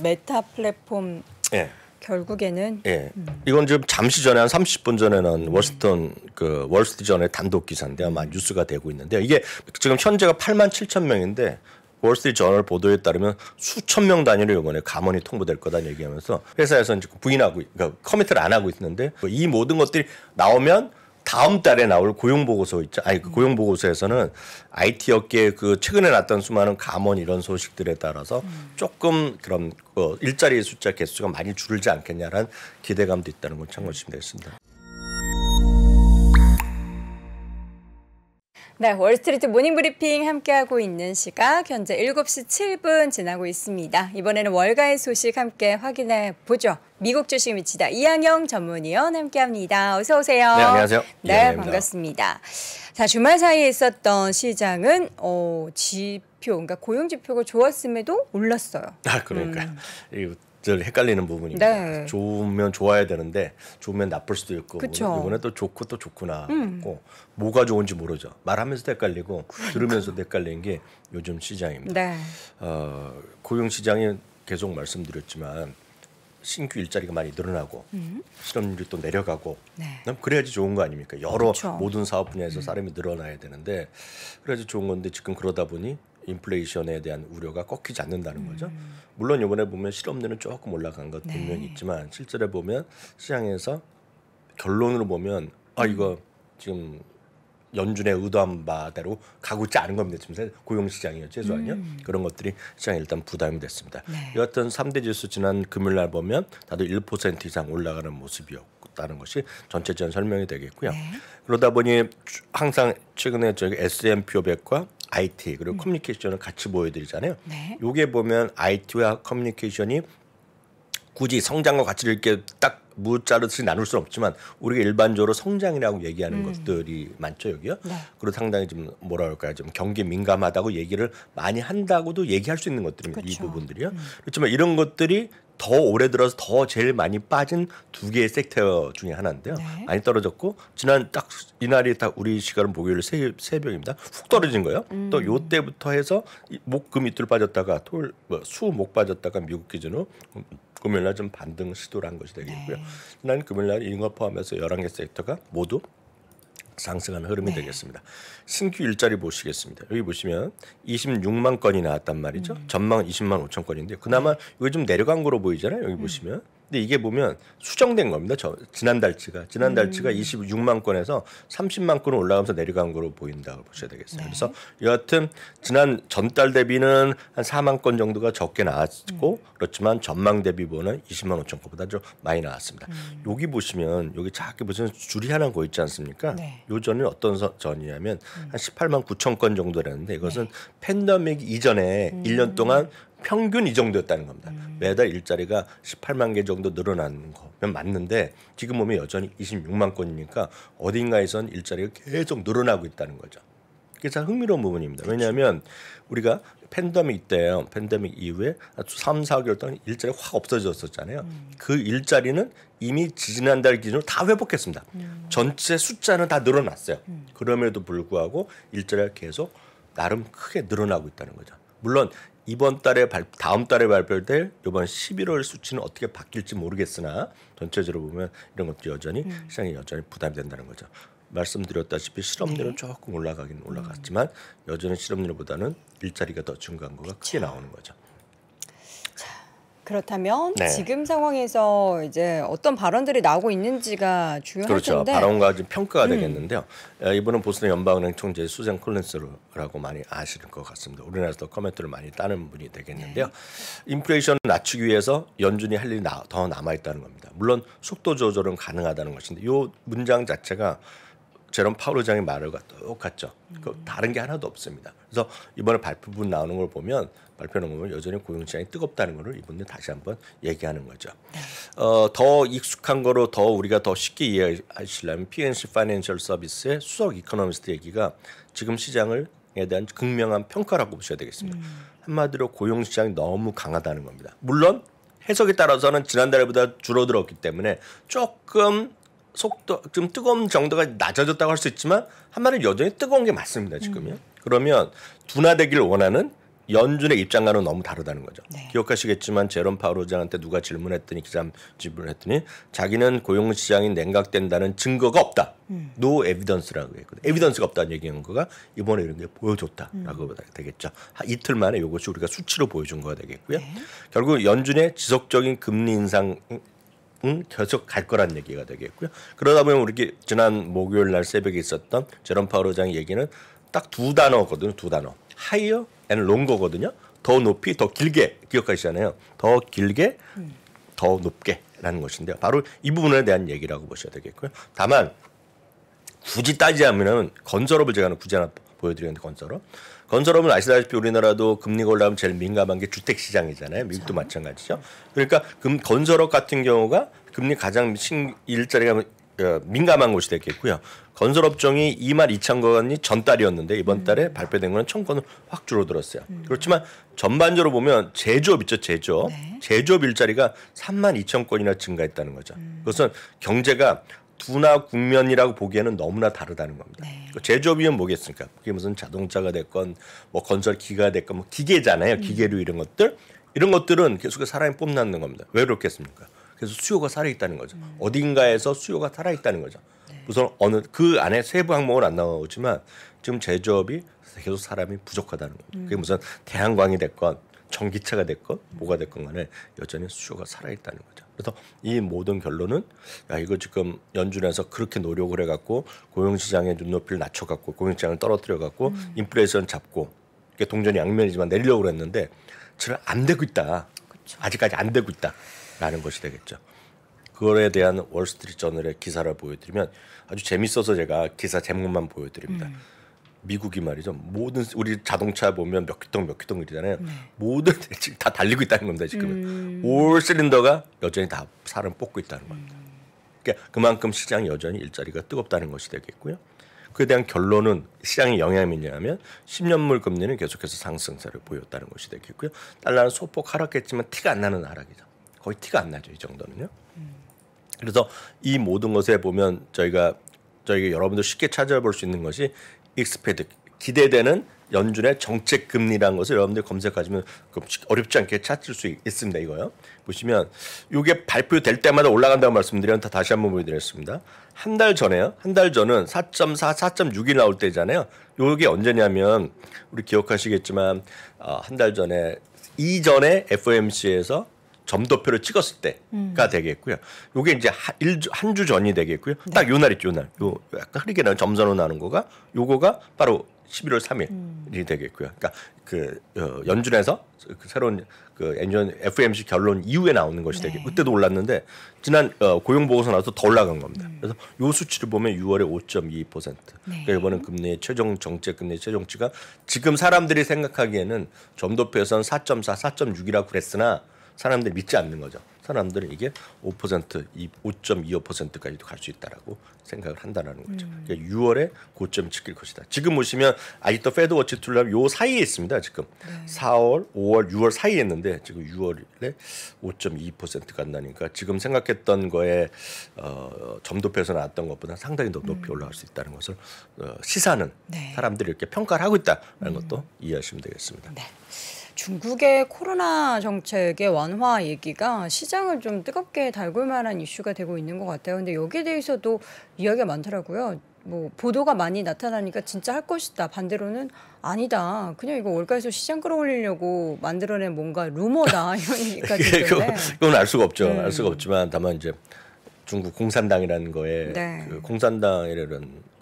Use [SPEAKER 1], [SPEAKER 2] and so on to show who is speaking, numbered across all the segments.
[SPEAKER 1] 메타 플랫폼
[SPEAKER 2] 예.
[SPEAKER 1] 결국에는
[SPEAKER 2] 예. 이건 지금 잠시 전에 한 30분 전에 난 월스트리트저널의 단독 기사인데 아마 뉴스가 되고 있는데요. 이게 지금 현재가 87,000명인데 월스트리트저널 보도에 따르면 수천 명 단위로 이번에 감원이 통보될 거다 얘기하면서 회사에서 이제 부인하고 그러니까 커미트를 안 하고 있는데 이 모든 것들이 나오면 다음 달에 나올 고용보고서 있죠. 그 고용보고서에서는 IT 업계에 그 최근에 났던 수많은 감원 이런 소식들에 따라서 조금 그런 일자리 숫자 개수가 많이 줄지 않겠냐라는 기대감도 있다는 걸 참고하시면 되겠습니다.
[SPEAKER 1] 네, 월스트리트 모닝브리핑 함께하고 있는 시각 현재 7시 7분 지나고 있습니다. 이번에는 월가의 소식 함께 확인해 보죠. 미국 주식 미치다 이항영 전문위원 함께합니다. 어서 오세요.
[SPEAKER 2] 네, 안녕하세요.
[SPEAKER 1] 네, 반갑습니다. 자, 주말 사이에 있었던 시장은 지표, 그러니까 고용 지표가 좋았음에도 올랐어요.
[SPEAKER 2] 그러니까 늘 헷갈리는 부분입니다.
[SPEAKER 1] 네.
[SPEAKER 2] 좋으면 좋아야 되는데 좋으면 나쁠 수도 있고 이번에 또 좋고 또 좋구나 하고 뭐가 좋은지 모르죠. 말하면서도 헷갈리고 들으면서도 헷갈리는 게 요즘 시장입니다.
[SPEAKER 1] 네.
[SPEAKER 2] 고용 시장이 계속 말씀드렸지만 신규 일자리가 많이 늘어나고 실업률이 또 내려가고 그래야지 좋은 거 아닙니까? 여러
[SPEAKER 1] 그렇죠.
[SPEAKER 2] 모든 사업 분야에서 사람이 늘어나야 되는데 그래야지 좋은 건데 지금 그러다 보니 인플레이션에 대한 우려가 꺾이지 않는다는 거죠. 물론 이번에 보면 실업률은 조금 올라간 것 분명히 있지만 실제로 보면 시장에서 결론으로 보면 이거 지금 연준의 의도한 바대로 가고 있지 않은 겁니다. 지금 고용 시장이요, 최소한요. 그런 것들이 시장에 일단 부담이 됐습니다. 여하튼 3대 지수 지난 금요일 날 보면 다들 1% 이상 올라가는 모습이었다는 것이 전체적인 설명이 되겠고요. 그러다 보니 항상 최근에 저희 S&P 500과 IT 그리고 커뮤니케이션을 같이 보여드리잖아요. 요게 보면 IT와 커뮤니케이션이 굳이 성장과 가치를 이렇게 딱 무자르듯이 나눌 수는 없지만 우리가 일반적으로 성장이라고 얘기하는 것들이 많죠 여기요. 그리고 상당히 좀 뭐라 그럴까요, 좀 경기 민감하다고 얘기를 많이 한다고도 얘기할 수 있는 것들입니다. 이 부분들이요. 그렇지만 이런 것들이 더 올해 들어서 더 제일 많이 빠진 두 개의 섹터 중에 하나인데요. 많이 떨어졌고 지난 딱 이날이 딱 우리 시간은 목요일 새벽입니다. 훅 떨어진 거예요. 또 요때부터 해서 목, 금 이틀 빠졌다가 토요일 수, 목 빠졌다가 미국 기준으로 금요일 날 좀 반등 시도를 한 것이 되겠고요. 지난 금요일 날 이런 걸 포함해서 11개 섹터가 모두 상승하는 흐름이 되겠습니다. 신규 일자리 보시겠습니다. 여기 보시면 26만 건이 나왔단 말이죠. 전망은 20만 5천 건인데 그나마 이거 좀 내려간 거로 보이잖아요. 여기 보시면. 근데 이게 보면 수정된 겁니다. 지난달치가 26만 건에서 30만 건으로 올라가면서 내려간 거로 보인다고 보셔야 되겠어요. 그래서 여하튼 지난 전달 대비는 한 4만 건 정도가 적게 나왔고 그렇지만 전망 대비 보는 20만 5천 건보다 좀 많이 나왔습니다. 여기 보시면 여기 작게 보시면 줄이 하나 고 있지 않습니까? 요 전이 어떤 전이냐면 한 18만 9천 건 정도라는데 이것은 팬데믹 이전에 1년 동안 평균 이 정도였다는 겁니다. 매달 일자리가 18만 개 정도 늘어나는 거면 맞는데 지금 보면 여전히 26만 건이니까 어딘가에선 일자리가 계속 늘어나고 있다는 거죠. 그게 참 흥미로운 부분입니다. 왜냐하면 우리가 팬데믹 때요, 팬데믹 이후에 3, 4개월 동안 일자리가 확 없어졌었잖아요. 그 일자리는 이미 지난달 기준으로 다 회복했습니다. 전체 숫자는 다 늘어났어요. 그럼에도 불구하고 일자리가 계속 나름 크게 늘어나고 있다는 거죠. 물론 이번 달에 다음 달에 발표될 이번 11월 수치는 어떻게 바뀔지 모르겠으나 전체적으로 보면 이런 것도 여전히 시장이 여전히 부담이 된다는 거죠. 말씀드렸다시피 실업률은 조금 올라가긴 올라갔지만 여전히 실업률보다는 일자리가 더 증가한 거가 크게 나오는 거죠.
[SPEAKER 1] 그렇다면 지금 상황에서 이제 어떤 발언들이 나오고 있는지가 중요할
[SPEAKER 2] 그렇죠.
[SPEAKER 1] 텐데.
[SPEAKER 2] 발언과 좀 평가가 되겠는데요. 이분은 보스턴 연방은행 총재 수잔 콜린스라고 많이 아실 것 같습니다. 우리나라에서도 커멘트를 많이 따는 분이 되겠는데요. 인플레이션을 낮추기 위해서 연준이 할 일이 더 남아있다는 겁니다. 물론 속도 조절은 가능하다는 것인데 이 문장 자체가 제롬 파월 의장의 말과 똑같죠. 다른 게 하나도 없습니다. 그래서 이번에 발표문 나오는 걸 보면 여전히 고용시장이 뜨겁다는 것을 이분들 다시 한번 얘기하는 거죠. 더 익숙한 거로 더 우리가 더 쉽게 이해하시려면 PNC 파이낸셜 서비스의 수석 이코노미스트 얘기가 지금 시장에 대한 극명한 평가라고 보셔야 되겠습니다. 한마디로 고용시장이 너무 강하다는 겁니다. 물론 해석에 따라서는 지난달보다 줄어들었기 때문에 조금 속도 좀 뜨거운 정도가 낮아졌다고 할 수 있지만 한마디로 여전히 뜨거운 게 맞습니다. 지금요. 그러면 둔화되기를 원하는 연준의 입장과는 너무 다르다는 거죠.
[SPEAKER 1] 네.
[SPEAKER 2] 기억하시겠지만 제롬 파월 의장한테 누가 질문했더니 질문했더니 자기는 고용시장이 냉각된다는 증거가 없다. No evidence라고 했거든요. 에비던스가 없다는 얘기한 거가 이번에 이런 게 보여줬다라고 되겠죠. 이틀 만에 이것이 우리가 수치로 보여준 거가 되겠고요.
[SPEAKER 1] 네.
[SPEAKER 2] 결국 연준의 지속적인 금리 인상 계속 갈 거란 얘기가 되겠고요. 그러다 보면 우리 지난 목요일 날 새벽에 있었던 제롬 파월 의장의 얘기는 딱 두 단어거든요. 두 단어. higher and longer거든요. 더 높이, 더 길게 기억하시잖아요. 더 길게, 더 높게라는 것인데요. 바로 이 부분에 대한 얘기라고 보셔야 되겠고요. 다만 굳이 따지자면은 건설업을 제가 굳이 하나 보여드리는데 건설업은 아시다시피 우리나라도 금리가 올라가면 제일 민감한 게 주택 시장이잖아요. 미국도 마찬가지죠. 그러니까 건설업 같은 경우가 금리 가장 일자리가 민감한 곳이 되겠고요. 건설업종이 22,000건이 전달이었는데 이번 달에 발표된 거는 1,000건을 확 줄어들었어요. 그렇지만 전반적으로 보면 제조업 있죠. 제조업.
[SPEAKER 1] 네.
[SPEAKER 2] 제조업 일자리가 32,000건이나 증가했다는 거죠. 그것은 경제가 둔화 국면이라고 보기에는 너무나 다르다는 겁니다.
[SPEAKER 1] 네.
[SPEAKER 2] 제조업이면 뭐겠습니까? 그게 무슨 자동차가 됐건 뭐 건설 기계가 됐건 뭐 기계잖아요. 기계류 이런 것들. 이런 것들은 계속해서 사람이 뽐내는 겁니다. 왜 그렇겠습니까? 그래서 수요가 살아있다는 거죠. 어딘가에서 수요가 살아있다는 거죠. 우선 어느 그 안에 세부 항목은 안 나오지만 지금 제조업이 계속 사람이 부족하다는 겁니다. 그게 무슨 태양광이 됐건 전기차가 됐건 뭐가 됐건 간에 여전히 수요가 살아있다는 거죠. 그래서 이 모든 결론은 야 이거 지금 연준에서 그렇게 노력을 해갖고 고용시장의 눈높이를 낮춰갖고 고용시장을 떨어뜨려갖고 인플레이션 잡고 이게 동전이 양면이지만 내리려고 했는데 잘 안 되고 있다.
[SPEAKER 1] 그렇죠.
[SPEAKER 2] 아직까지 안 되고 있다라는 것이 되겠죠. 그거에 대한 월스트리트저널의 기사를 보여드리면 아주 재밌어서 제가 기사 제목만 보여드립니다. 미국이 말이죠. 모든 우리 자동차 보면 몇 퀴통 이러잖아요. 모든 지금 다 달리고 있다는 겁니다. 지금 올 실린더가 여전히 다 사람 뽑고 있다는 겁니다. 그러니까 그만큼 시장이 여전히 일자리가 뜨겁다는 것이 되겠고요. 그에 대한 결론은 시장의 영향이 뭐냐면 10년물 금리는 계속해서 상승세를 보였다는 것이 되겠고요. 달러는 소폭 하락했지만 티가 안 나는 하락이죠. 거의 티가 안 나죠. 이 정도는요. 그래서 이 모든 것에 보면 저희가 여러분들 쉽게 찾아볼 수 있는 것이 익스페드 기대되는 연준의 정책 금리라는 것을 여러분들 검색하시면 어렵지 않게 찾을 수 있습니다. 이거요. 보시면 이게 발표될 때마다 올라간다고 말씀드렸는데 다시 한번 보여드렸습니다. 한 달 전에요. 한 달 전은 4.4, 4.6이 나올 때잖아요. 이게 언제냐면 우리 기억하시겠지만 한 달 전에 이전에 FOMC에서 점도표를 찍었을 때가 되겠고요. 요게 이제 한 주 전이 되겠고요. 딱 요 날이 요 약간 흐리게 나는 점선으로 나는 거가 요거가 바로 11월 3일이 되겠고요. 그러니까 연준에서 새로운 FOMC 결론 이후에 나오는 것이 되겠고 그때도 올랐는데 지난 고용 보고서 나와서 더 올라간 겁니다. 그래서 요 수치를 보면 6월에 5.2%. 그러니까 이번엔 금리 최종 정책 금리 최종치가 지금 사람들이 생각하기에는 점도표에서는 4.4, 4.6이라고 그랬으나 사람들이 믿지 않는 거죠. 사람들은 이게 5%, 5.25%까지도 갈 수 있다라고 생각을 한다는 거죠. 그러니까 6월에 고점 지킬 것이다. 지금 보시면 아직도 페드워치 툴랍 요 사이에 있습니다. 지금 4월, 5월, 6월 사이에 있는데 지금 6월에 5.2% 간다니까 지금 생각했던 거에 점도표에서 나왔던 것보다 상당히 더 높이 올라갈 수 있다는 것을 시사하는 사람들이 이렇게 평가를 하고 있다는 것도 이해하시면 되겠습니다.
[SPEAKER 1] 네. 중국의 코로나 정책의 완화 얘기가 시장을 좀 뜨겁게 달굴 만한 이슈가 되고 있는 것 같아요. 근데 여기에 대해서도 이야기가 많더라고요. 뭐 보도가 많이 나타나니까 진짜 할 것이다. 반대로는 아니다. 그냥 이거 월가에서 시장 끌어올리려고 만들어낸 뭔가 루머다. 이런 얘기까지 있던데.
[SPEAKER 2] 그건 알 수가 없죠. 알 수가 없지만 다만 이제 중국 공산당이라는 거에 그 공산당이라는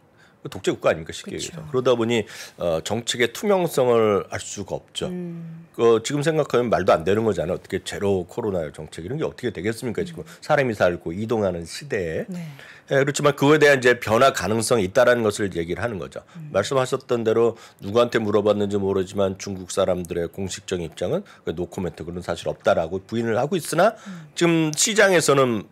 [SPEAKER 2] 독재 국가 아닙니까 쉽게 얘기해서. 그러다 보니 정책의 투명성을 알 수가 없죠. 지금 생각하면 말도 안 되는 거잖아요. 어떻게 제로 코로나 정책 이런 게 어떻게 되겠습니까? 지금 사람이 살고 이동하는 시대에. 그렇지만 그거에 대한 이제 변화 가능성이 있다라는 것을 얘기를 하는 거죠. 말씀하셨던 대로 누구한테 물어봤는지 모르지만 중국 사람들의 공식적인 입장은 노코멘트 그런 사실 없다라고 부인을 하고 있으나 지금 시장에서는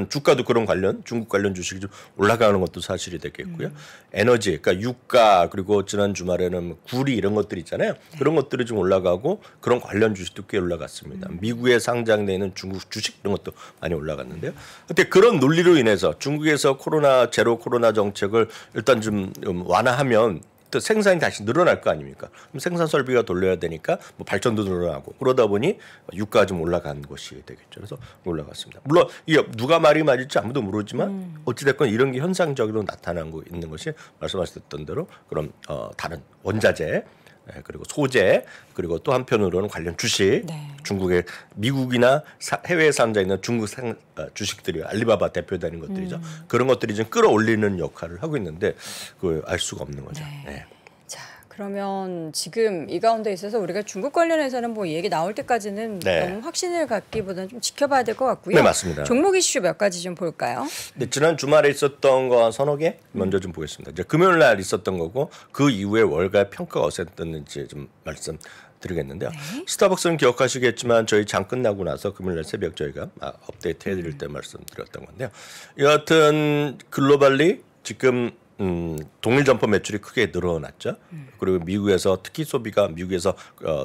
[SPEAKER 2] 주가도 그런 중국 관련 주식이 좀 올라가는 것도 사실이 되겠고요. 에너지, 그러니까 유가 그리고 지난 주말에는 구리 이런 것들 있잖아요. 그런 것들이 좀 올라가고 그런 관련 주식도 꽤 올라갔습니다. 미국에 상장되어 있는 중국 주식 이런 것도 많이 올라갔는데요. 근데 그런 논리로 인해서 중국에서 제로 코로나 정책을 일단 좀 완화하면 그때부터 생산이 다시 늘어날 거 아닙니까? 그럼 생산 설비가 돌려야 되니까 뭐 발전도 늘어나고 그러다 보니 유가가 좀 올라간 것이 되겠죠. 그래서 올라갔습니다. 물론 이게 누가 말이 맞을지 아무도 모르지만 어찌됐건 이런 게 현상적으로 나타나고 있는 것이 말씀하셨던 대로 그런 다른 원자재 그리고 소재 그리고 또 한편으로는 관련 주식
[SPEAKER 1] 네.
[SPEAKER 2] 중국의 미국이나 해외에 산자 있는 중국 주식들이 알리바바 대표되는 것들이죠. 그런 것들이 좀 끌어올리는 역할을 하고 있는데 그걸 알 수가 없는 거죠.
[SPEAKER 1] 네.
[SPEAKER 2] 네.
[SPEAKER 1] 자, 그러면 지금 이 가운데 있어서 우리가 중국 관련해서는 뭐 얘기 나올 때까지는
[SPEAKER 2] 네.
[SPEAKER 1] 너무 확신을 갖기보다는 좀 지켜봐야 될 것 같고요.
[SPEAKER 2] 네, 맞습니다.
[SPEAKER 1] 종목 이슈 몇 가지 좀 볼까요?
[SPEAKER 2] 네, 지난 주말에 있었던 거 서너 개 먼저 좀 보겠습니다. 이제 금요일 날 있었던 거고 그 이후에 월가의 평가가 어땠는지 좀 말씀드리겠는데요. 스타벅스는 기억하시겠지만 저희 장 끝나고 나서 금요일 날 새벽 저희가 업데이트 해드릴 때 말씀드렸던 건데요. 여하튼 글로벌리 지금 동일 점포 매출이 크게 늘어났죠. 그리고 미국에서 특히 소비가 미국에서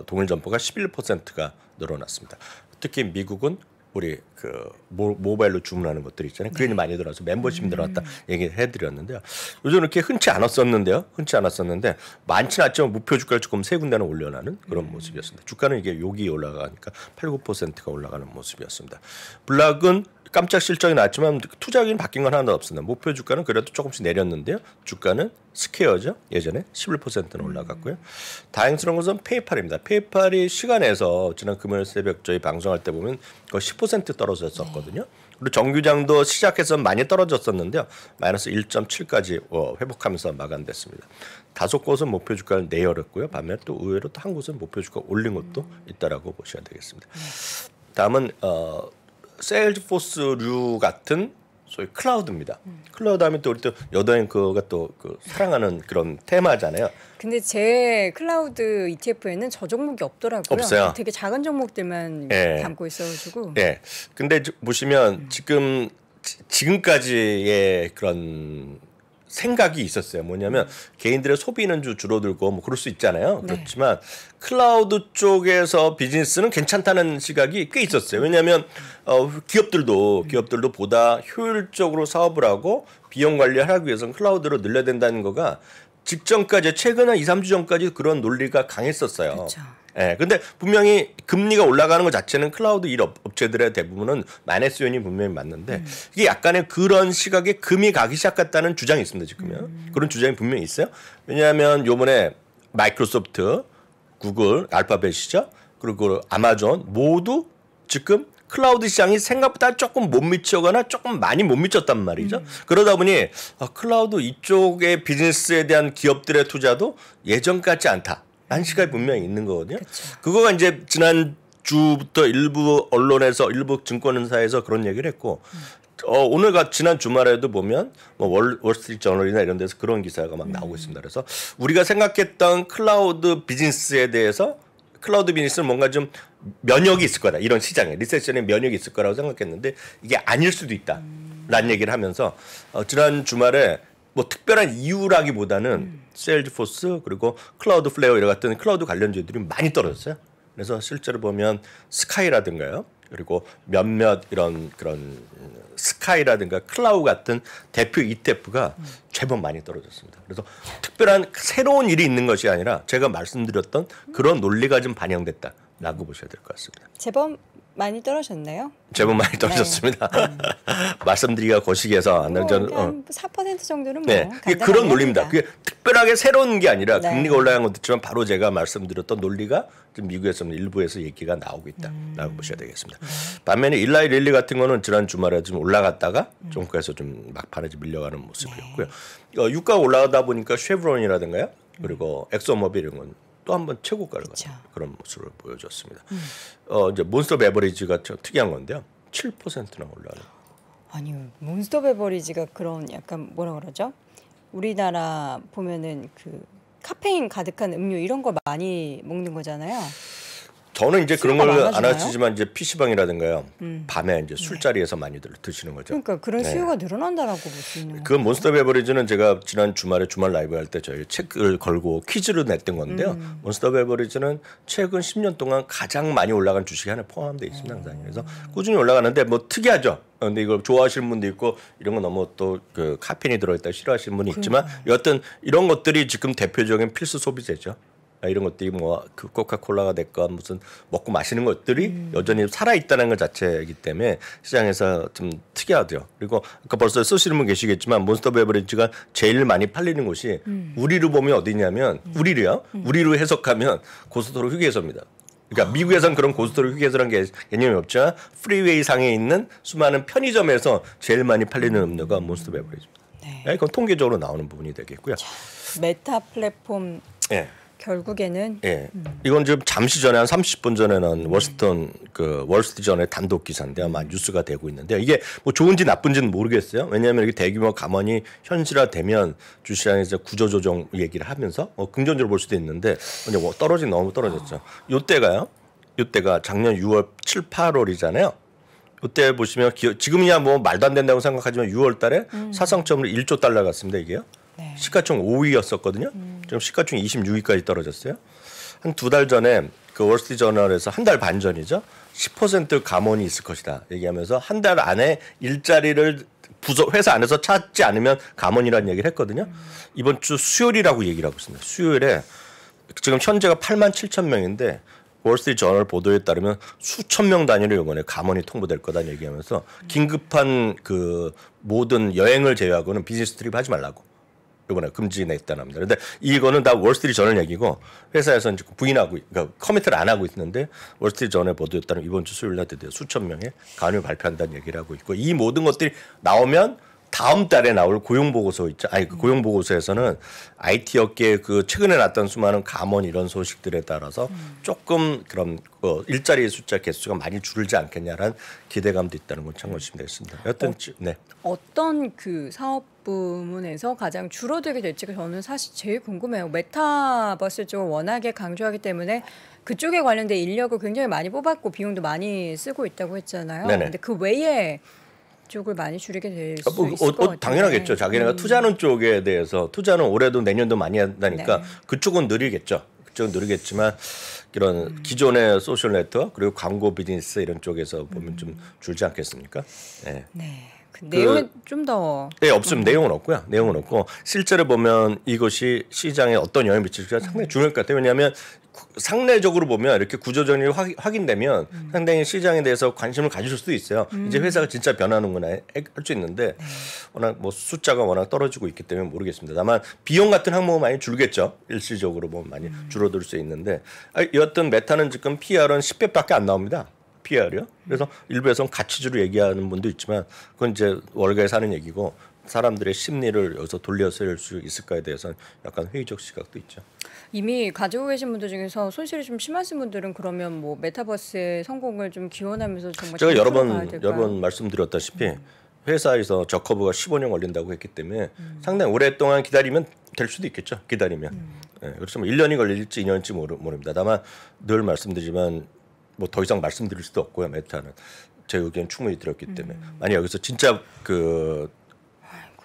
[SPEAKER 2] 동일 점포가 11%가 늘어났습니다. 특히 미국은 우리 그 모바일로 주문하는 것들이 있잖아요. 그게 많이 들어서 멤버십이 늘어났다 얘기를 해드렸는데요. 요즘 이렇게 흔치 않았었는데 많지는 않지만 목표 주가를 조금 세 군데는 올려나는 그런 모습이었습니다. 주가는 이게 여기 올라가니까 8, 9%가 올라가는 모습이었습니다. 블락은 깜짝 실적이 나왔지만 투자기는 바뀐 건 하나도 없습니다. 목표 주가는 그래도 조금씩 내렸는데요. 주가는 스퀘어죠. 예전에 11%는 올라갔고요. 다행스러운 것은 페이팔입니다. 페이팔이 시간에서 지난 금요일 새벽 저희 방송할 때 보면 거의 10% 떨어졌었거든요. 그리고 정규장도 시작해서 많이 떨어졌었는데요. 마이너스 1.7까지 회복하면서 마감됐습니다. 다섯 곳은 목표 주가를 내열었고요. 반면에 또 의외로 또 한 곳은 목표 주가 올린 것도 있다라고 보셔야 되겠습니다. 다음은 세일즈포스류 같은 소위 클라우드입니다. 클라우드 하면 또 우리 또 여도앵커가 또 그 사랑하는 그런 테마잖아요.
[SPEAKER 1] 근데 제 클라우드 ETF에는 저 종목이 없더라고요.
[SPEAKER 2] 없어요.
[SPEAKER 1] 되게 작은 종목들만
[SPEAKER 2] 네.
[SPEAKER 1] 담고 있어가지고.
[SPEAKER 2] 네. 근데 보시면 지금까지의 그런 생각이 있었어요. 뭐냐면 개인들의 소비는 줄어들고 뭐 그럴 수 있잖아요.
[SPEAKER 1] 네.
[SPEAKER 2] 그렇지만 클라우드 쪽에서 비즈니스는 괜찮다는 시각이 꽤 있었어요. 왜냐하면 기업들도 보다 효율적으로 사업을 하고 비용 관리를 하기 위해서는 클라우드로 늘려야 된다는 거가 직전까지 최근 한 2, 3주 전까지 그런 논리가 강했었어요.
[SPEAKER 1] 그렇죠.
[SPEAKER 2] 예, 근데 분명히 금리가 올라가는 것 자체는 클라우드 일 업체들의 대부분은 마이너스 요인이 분명히 맞는데 이게 약간의 그런 시각에 금이 가기 시작했다는 주장이 있습니다. 지금요. 그런 주장이 분명히 있어요. 왜냐하면 요번에 마이크로소프트, 구글, 알파벳이죠. 그리고 아마존 모두 지금 클라우드 시장이 생각보다 조금 못 미치거나 조금 많이 못 미쳤단 말이죠. 그러다 보니 클라우드 이쪽의 비즈니스에 대한 기업들의 투자도 예전 같지 않다. 라는 시각이 분명히 있는 거거든요.
[SPEAKER 1] 그쵸.
[SPEAKER 2] 그거가 이제 지난 주부터 일부 언론에서 일부 증권사에서 그런 얘기를 했고 오늘 지난 주말에도 보면 뭐 월스트리트 저널이나 이런 데서 그런 기사가 막 나오고 있습니다. 그래서 우리가 생각했던 클라우드 비즈니스에 대해서 클라우드 비즈니스는 뭔가 좀 면역이 있을 거다. 이런 시장에 리세션에 면역이 있을 거라고 생각했는데 이게 아닐 수도 있다. 라는 얘기를 하면서 지난 주말에 뭐 특별한 이유라기보다는 세일즈포스 그리고 클라우드 플레어 이런 같은 클라우드 관련주들이 많이 떨어졌어요. 그래서 실제로 보면 스카이라든가요. 그리고 몇몇 이런 그런 스카이라든가 클라우 같은 대표 ETF가 제법 많이 떨어졌습니다. 그래서 특별한 새로운 일이 있는 것이 아니라 제가 말씀드렸던 그런 논리가 좀 반영됐다라고 보셔야 될 것 같습니다.
[SPEAKER 1] 제법 많이 떨어졌나요?
[SPEAKER 2] 제법 많이 떨어졌습니다. 말씀드리기가 거시기해서
[SPEAKER 1] 한 4% 정도는 뭐
[SPEAKER 2] 네, 그런 논리입니다. 그게 특별하게 새로운 게 아니라
[SPEAKER 1] 네.
[SPEAKER 2] 금리가 올라간 것도 있지만 바로 제가 말씀드렸던 논리가 지금 미국에서는 일부에서 얘기가 나오고 있다라고 보셔야 되겠습니다. 반면에 일라이 릴리 같은 거는 지난 주말에 좀 올라갔다가 종가에서 좀 막판에 좀 밀려가는 모습이었고요. 유가가 올라가다 보니까 쉐브론이라든가요. 그리고 엑소모빌 이런 건 또 한 번 최고가를 가는 그런 모습을 보여줬습니다. 이제 몬스터 베버리지가 특이한 건데요. 7%나 올라가는.
[SPEAKER 1] 아니 몬스터 베버리지가 그런 약간 뭐라 그러죠? 우리나라 보면은 그 카페인 가득한 음료 이런 걸 많이 먹는 거잖아요.
[SPEAKER 2] 저는 이제 그런
[SPEAKER 1] 수요가
[SPEAKER 2] 걸 안
[SPEAKER 1] 많아지나요?
[SPEAKER 2] 하시지만 이제 PC방이라든가요. 밤에 이제 술자리에서 많이들 드시는 거죠.
[SPEAKER 1] 그러니까 그런 수요가 늘어난다라고 볼 수 있는
[SPEAKER 2] 그 몬스터 베버리지는 제가 지난 주말에 주말 라이브 할 때 저희 책을 걸고 퀴즈를 냈던 건데요. 몬스터 베버리지는 최근 10년 동안 가장 많이 올라간 주식이 하나 포함되어 있습니다. 항상. 그래서 꾸준히 올라가는데 뭐 특이하죠. 근데 이걸 좋아하시는 분도 있고 이런 거 너무 또 그 카페인이 들어있다 싫어하시는 분이 있지만 여하튼 이런 것들이 지금 대표적인 필수 소비재죠. 이런 것들이 뭐 그 코카콜라가 됐건 무슨 먹고 마시는 것들이 여전히 살아 있다는 것 자체이기 때문에 시장에서 좀 특이하죠. 그리고 아까 벌써 쓰시는 분 계시겠지만 몬스터 베버리지가 제일 많이 팔리는 곳이 우리로 보면 어디냐면 우리로요. 우리로 해석하면 고속도로 휴게소입니다. 그러니까 미국에선 그런 고속도로 휴게소라는 개념이 없지만 프리웨이 상에 있는 수많은 편의점에서 제일 많이 팔리는 음료가 몬스터 베버리지입니다. 네. 그건 통계적으로 나오는 부분이 되겠고요.
[SPEAKER 1] 메타 플랫폼
[SPEAKER 2] 예.
[SPEAKER 1] 결국에는
[SPEAKER 2] 예. 이건 지금 잠시 전에 한 30분 전에 난 월스트리트저널의 단독 기사인데 아마 뉴스가 되고 있는데 이게 뭐 좋은지 나쁜지는 모르겠어요. 왜냐하면 이렇게 대규모 감원이 현실화되면 주시장에서 구조조정 얘기를 하면서 긍정적으로 볼 수도 있는데 너무 떨어졌죠. 요때가 작년 6월 7, 8월이잖아요. 이때 보시면 지금이야 뭐 말도 안 된다고 생각하지만 6월 달에 사상점으로 1조 달러 갔습니다. 이게요.
[SPEAKER 1] 네.
[SPEAKER 2] 시가총 5위였었거든요. 지금 시가총 26위까지 떨어졌어요. 한 2달 전에 그 월스트리트저널에서 한 달 반 전이죠. 10% 감원이 있을 것이다 얘기하면서 한 달 안에 일자리를 회사 안에서 찾지 않으면 감원이라는 얘기를 했거든요. 이번 주 수요일이라고 얘기를 하고 있습니다. 수요일에 지금 현재가 8만 7천 명인데 월스트리트저널 보도에 따르면 수천 명 단위로 이번에 감원이 통보될 거다는 얘기하면서 긴급한 그 모든 여행을 제외하고는 비즈니스 트립 하지 말라고. 이번에 금지냈다는 합니다. 그런데 이거는 다 월스트리트저널 얘기고 회사에서는 지금 부인하고, 그러니까 커미트를 안 하고 있는데 월스트리트저널 보도에 따르면 이번 주 수요일 날 드디어 수천 명의 간을 발표한다는 얘기를 하고 있고 이 모든 것들이 나오면 다음 달에 나올 고용보고서 있죠. 그 고용보고서에서는 IT 업계에 그 최근에 났던 수많은 감원 이런 소식들에 따라서 조금 그런 일자리 숫자 개수가 많이 줄지 않겠냐라는 기대감도 있다는 건 참고하시면 되겠습니다. 여튼 네.
[SPEAKER 1] 어떤 그 사업 부문에서 가장 줄어들게 될지가 저는 사실 제일 궁금해요. 메타버스 쪽을 워낙에 강조하기 때문에 그쪽에 관련된 인력을 굉장히 많이 뽑았고 비용도 많이 쓰고 있다고 했잖아요. 그런데 그 외에 쪽을 많이 줄이게 될 수 있을 것 같아요.
[SPEAKER 2] 당연하겠죠. 자기네가 투자하는 쪽에 대해서 투자는 올해도 내년도 많이 한다니까 네. 그쪽은 느리겠죠. 그쪽은 느리겠지만 이런 기존의 소셜 네트워크 그리고 광고 비즈니스 이런 쪽에서 보면 좀 줄지 않겠습니까? 네.
[SPEAKER 1] 네. 그 내용은 좀 더
[SPEAKER 2] 네, 없습니다. 내용은 없고요. 내용은 없고 실제로 보면 이것이 시장에 어떤 영향을 미칠지가 상당히 중요할 것 같아요. 왜냐하면 상례적으로 보면 이렇게 구조정이 확인되면 상당히 시장에 대해서 관심을 가질 수도 있어요. 이제 회사가 진짜 변하는구나 할 수 있는데 워낙 뭐 숫자가 워낙 떨어지고 있기 때문에 모르겠습니다. 다만 비용 같은 항목은 많이 줄겠죠. 일시적으로 보면 많이 줄어들 수 있는데 여하튼 메타는 지금 PR은 10배밖에 안 나옵니다. PR이요. 그래서 일부에서는 가치주로 얘기하는 분도 있지만 그건 이제 월가에 사는 얘기고 사람들의 심리를 여기서 돌려서 수 있을까에 대해서는 약간 회의적 시각도 있죠.
[SPEAKER 1] 이미 가지고 계신 분들 중에서 손실이 좀 심하신 분들은 그러면 뭐 메타버스의 성공을 좀 기원하면서 정말
[SPEAKER 2] 제가 여러 번 말씀드렸다시피 회사에서 저 커브가 15년 걸린다고 했기 때문에 상당히 오랫동안 기다리면 될 수도 있겠죠. 기다리면. 네, 그렇지만 1년이 걸릴지 2년일지 모릅니다. 다만 늘 말씀드리지만 뭐 더 이상 말씀드릴 수도 없고요. 메타는 제 의견 충분히 드렸기 때문에 만약 여기서 진짜 그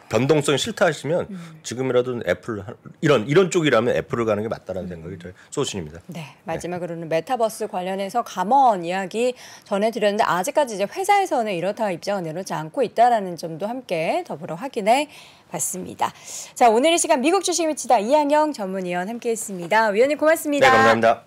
[SPEAKER 2] 변동성이 싫다 하시면 지금이라도 애플 이런 쪽이라면 애플을 가는 게 맞다라는 생각이 저희 소신입니다.
[SPEAKER 1] 네, 마지막으로는 메타버스 관련해서 감원 이야기 전해드렸는데 아직까지 이제 회사에서는 이렇다 입장을 내놓지 않고 있다라는 점도 함께 더불어 확인해 봤습니다. 자, 오늘 이 시간 미국 주식 미치다 이항영 전문위원 함께했습니다. 위원님 고맙습니다.
[SPEAKER 2] 네, 감사합니다.